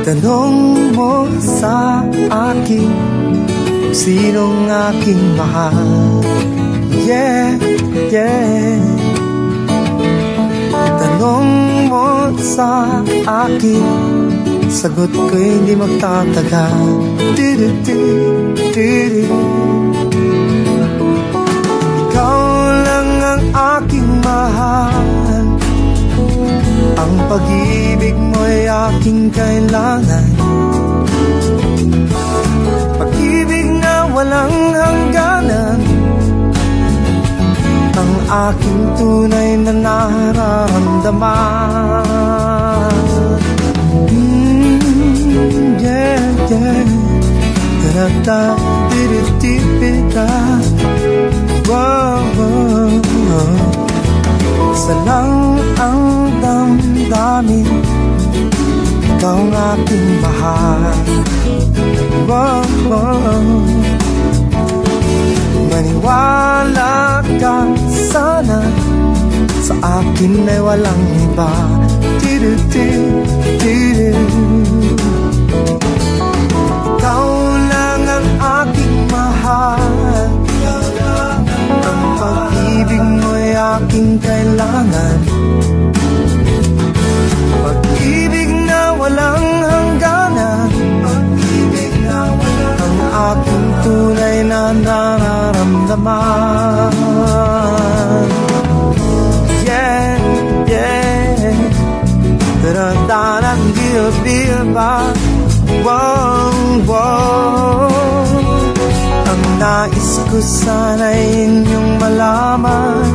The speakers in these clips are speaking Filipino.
Itanong mo sa akin sinong aking mahal. Yeah, yeah. Itanong mo sa akin, sagot ko'y hindi magtatagal. Ikaw lang ang aking mahal, ang pag-ibig mo'y aking kailangan. Pag-ibig na walang hangganan, ang aking tunay na nararamdaman. Yeah, yeah. Da-da-da-di-di-di-di-da. Wow, wow, wow. Isa lang ang damdamin, ikaw ang aking mahal. Wow, wow. Maniwala ka sana, sa akin ay walang iba. Ikaw lang ang aking mahal, ang pag-ibig mo'y aking kailangan. Pag-ibig na walang hangganan, ang aking tunay na nararamdaman. Yeah, yeah. Da-da-da-da-di-di-ba. Wow, wow. Ang nais ko sana'y inyong malaman,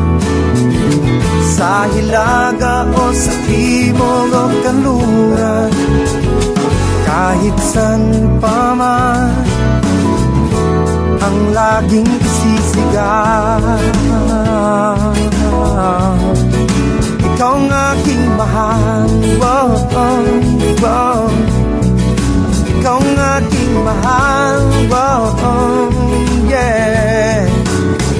sa hilaga o sa timog o kanluran, kahit saan pa man, ang laging isisigaw. Ikaw ang aking mahal. Wow, wow, wow. Ikaw ang aking mahal. Wow, oh, yeah.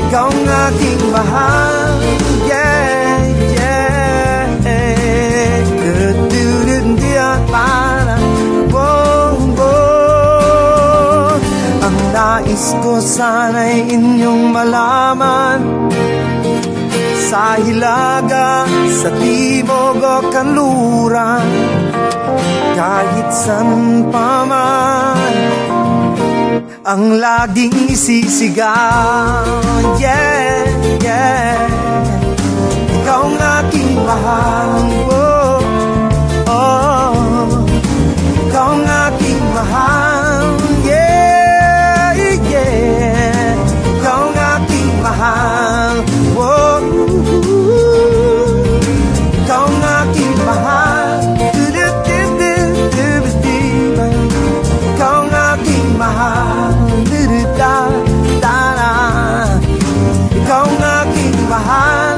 Ikaw ang aking mahal. Yeah, yeah. Wow, wow. Ang nais ko sana'y inyong malaman, sa hilaga, sa timog o kanluran, kahit saan pa man, ang laging isisigaw. Yeah, yeah. Ikaw ang aking mahal. Oh, oh. Ikaw ang aking mahal. Yeah, yeah. Ikaw ang aking mahal. Oh, ikaw ang aking mahal. Ikaw ang aking mahal. Ikaw ang aking mahal.